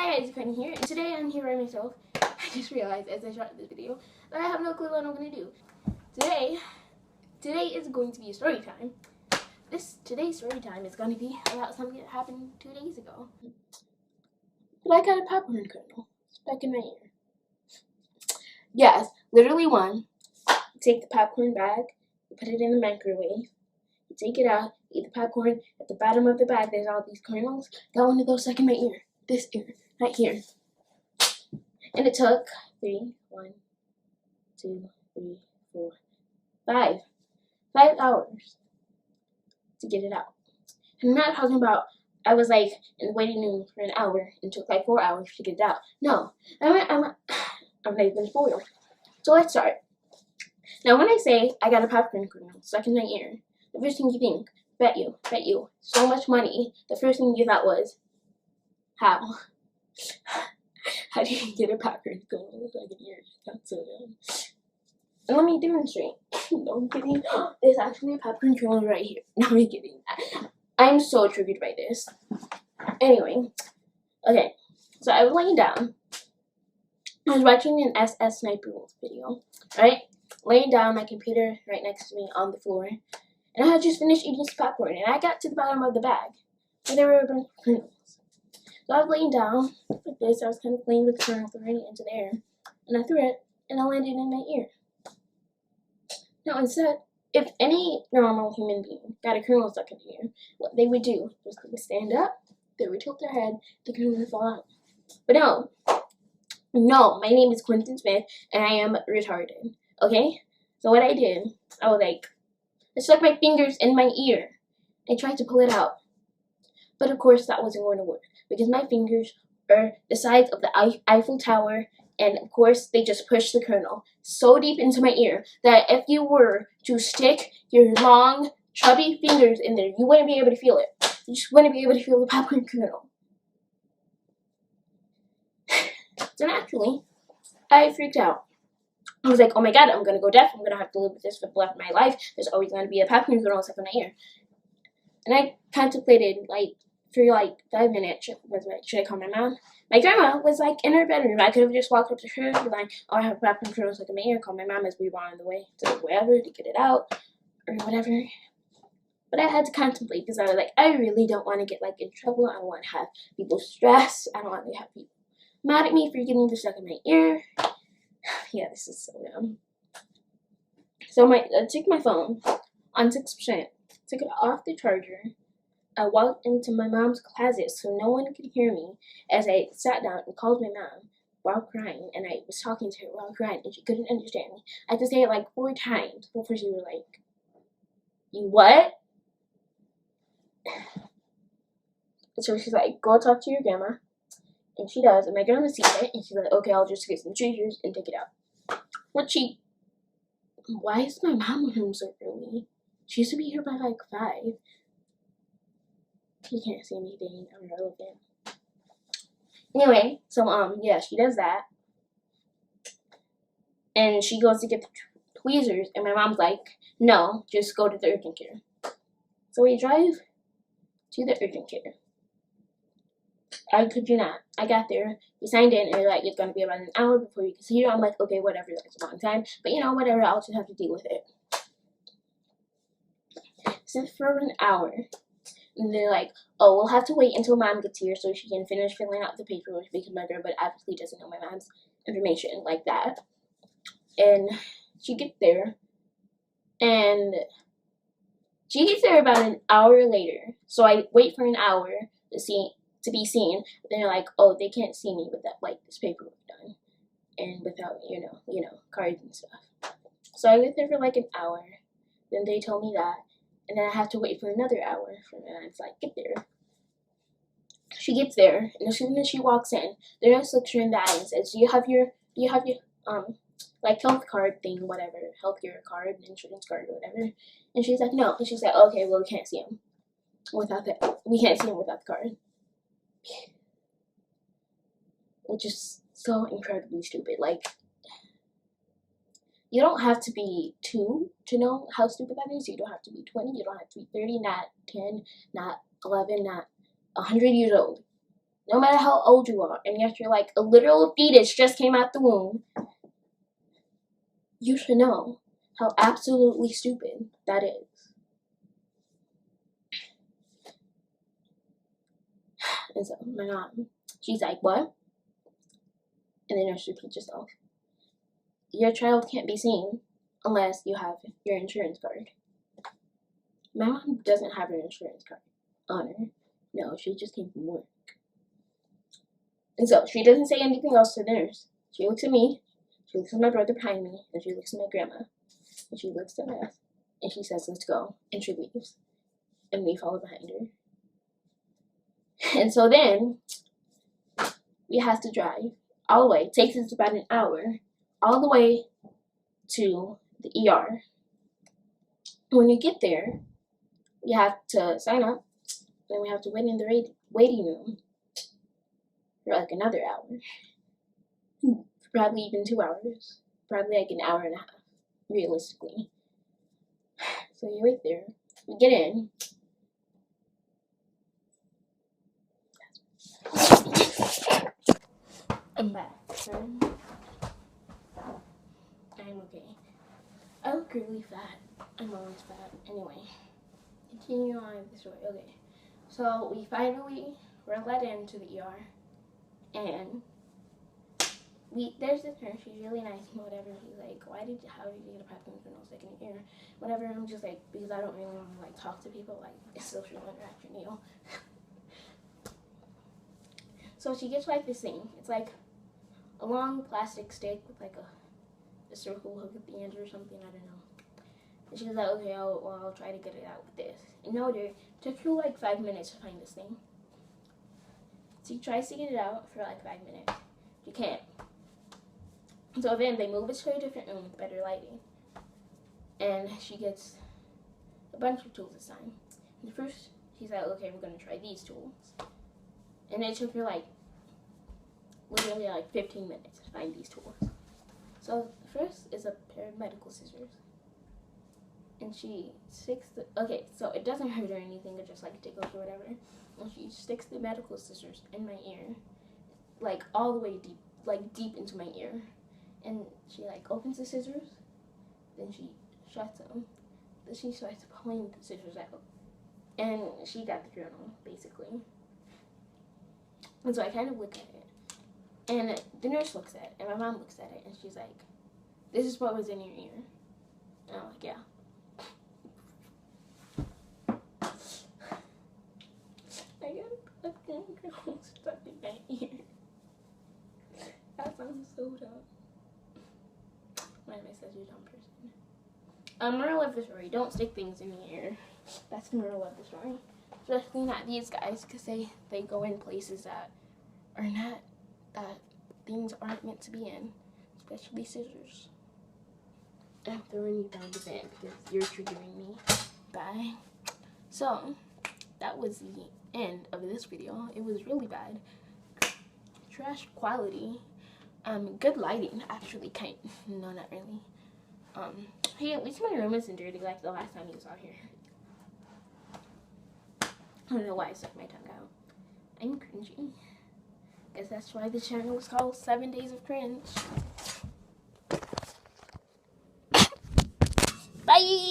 Hi guys, it's Quinten here, and today I'm here by myself. I just realized as I shot this video that I have no clue what I'm going to do. Today is going to be a story time. Today's story time is going to be about something that happened 2 days ago. But I got a popcorn kernel stuck in my ear. Yes, literally one. You take the popcorn bag, you put it in the microwave, you take it out, eat the popcorn. At the bottom of the bag, there's all these kernels. Got one of those stuck in my ear. This ear, right here. And it took 5 hours to get it out. And I'm not talking about I was like in the waiting room for an hour and it took like 4 hours to get it out. No, I'm not even spoiled. So let's start. Now when I say I got a popcorn kernel stuck in my ear, the first thing you think, bet you, so much money, the first thing you thought was, how? How do you get a popcorn kernel stuck in your ear? That's so dumb. And let me demonstrate. No, I'm kidding. There's actually a popcorn kernel right here. No, I'm kidding. I'm so triggered by this. Anyway, okay. So I was laying down. I was watching an SS Sniper Wolf video, right? Laying down, my computer right next to me on the floor. And I had just finished eating some popcorn. And I got to the bottom of the bag. And there were a bunch of kernels. So I was laying down like this. I was kind of playing with the kernel, throwing it into the air. And I threw it, and it landed in my ear. Now, instead, if any normal human being got a kernel stuck in the ear, what they would do was they would stand up, they would tilt their head, the kernel would fall out. But no, my name is Quinten Smith, and I am retarded, okay? So what I did, I was like, I stuck my fingers in my ear and tried to pull it out. But of course, that wasn't going to work, because my fingers are the size of the Eiffel Tower, and of course, they just pushed the kernel so deep into my ear that if you were to stick your long, chubby fingers in there, you wouldn't be able to feel it. You just wouldn't be able to feel the popcorn kernel. So naturally, I freaked out. I was like, oh my god, I'm going to go deaf. I'm going to have to live with this for the rest of my life. There's always going to be a popcorn kernel stuck in my ear. And I contemplated, for 5 minutes, should I call my mom? My grandma was in her bedroom. I could have just walked up to her and be like, oh, I have a popcorn kernel stuck in my ear. Call my mom as we were on the way to wherever to get it out or whatever. But I had to contemplate because I was like, I really don't want to get in trouble. I don't want to have people stressed. I don't want to have people mad at me for getting this stuck in my ear. Yeah, this is so dumb. So I took my phone on 6%, took it off the charger. I walked into my mom's closet so no one could hear me as I sat down and called my mom while crying, and I was talking to her while crying, and she couldn't understand me. I had to say it 4 times before she was like, you what? And so she's like, go talk to your grandma. And she does, and my grandma sees it, and she's like, okay, I'll just get some scissors and take it out. Why is my mom home so early? She used to be here by 5. She can't see anything. I'm irrelevant. Anyway, so yeah, she does that. And she goes to get the tweezers, and my mom's like, no, just go to the urgent care. So we drive to the urgent care. I kid you not. I got there, we signed in, and they're like, it's gonna be about an hour before you can see her. I'm like, okay, whatever, that's a long time. But whatever, I'll just have to deal with it. Sit for an hour. And they're like, oh, we'll have to wait until mom gets here so she can finish filling out the paperwork because my grandma obviously doesn't know my mom's information like that. And she gets there, and she gets there about an hour later. So I wait for an hour to be seen. Then they're like, oh, they can't see me without this paperwork done and without cards and stuff. So I wait there for an hour. Then they told me that. And then I have to wait for another hour for my to get there. She gets there, and as soon as she walks in, the nurse looks her in the eye and says, do you have your health card thing, whatever, healthcare card, insurance card, or whatever? And she's like, no. And she's like, okay, well, we can't see him without the card. Which is so incredibly stupid. You don't have to be 2 to know how stupid that is. You don't have to be 20. You don't have to be 30, not 10, not 11, not 100 years old. no matter how old you are, and yet you're like a literal fetus just came out the womb, you should know how absolutely stupid that is. And so my mom, she's like, what? And the nurse repeats herself. Your child can't be seen unless you have your insurance card. My mom doesn't have her insurance card on her. No, she just came from work. And so she doesn't say anything else to the nurse. She looks at me, she looks at my brother behind me, and she looks at my grandma. And she looks at us, and she says, let's go. And she leaves. And we follow behind her. And so then, we have to drive all the way. It takes us about an hour, all the way to the ER. When you get there, you have to sign up, then we have to wait in the waiting room for like another hour. Probably even 2 hours. Probably like an hour and a half, realistically. So you wait there, we get in. I'm back. I'm okay. I look really fat. I'm always fat. Anyway, continue on with the story. Okay, so we finally were let into the ER, and there's this nurse. She's really nice and whatever. He's like, how did you get a pap smear no second ear? Whatever. I'm just like, because I don't really want to like talk to people like it's social interaction, you know. So she gets like this thing. It's like a long plastic stick with like a circle hook at the end or something. I don't know. And she was like, okay, I'll try to get it out with this. And no, dude, it took her like 5 minutes to find this thing. So she tries to get it out for like 5 minutes. She can't. So then they move it to a different room with better lighting. And she gets a bunch of tools this time. And the first, she's like, okay, we're going to try these tools. And it took her like, literally like 15 minutes to find these tools. So the first is a pair of medical scissors. And she sticks okay, so it doesn't hurt or anything, it just like tickles or whatever. And she sticks the medical scissors in my ear, like all the way deep, like deep into my ear. And she like opens the scissors, then she shuts them. Then she starts pulling the scissors out. And she got the journal, basically. And so I kind of look at it. And the nurse looks at it, and my mom looks at it, and she's like, this is what was in your ear. And I'm like, yeah. I got a kernel stuck in my ear. That sounds so dumb. Why am I such a dumb person? Moral of the story, don't stick things in your ear. That's the moral of the story. Especially not these guys, because they go in places that are not, that things aren't meant to be in. Especially scissors. I'm throwing you down the vent because you're triggering me. Bye. So, that was the end of this video. It was really bad. Trash quality. Good lighting, actually, no, not really. Hey, at least my room isn't dirty like the last time you saw here. I don't know why I stuck my tongue out. I'm cringy. Guess that's why the channel is called 7 Days of Cringe. Bye!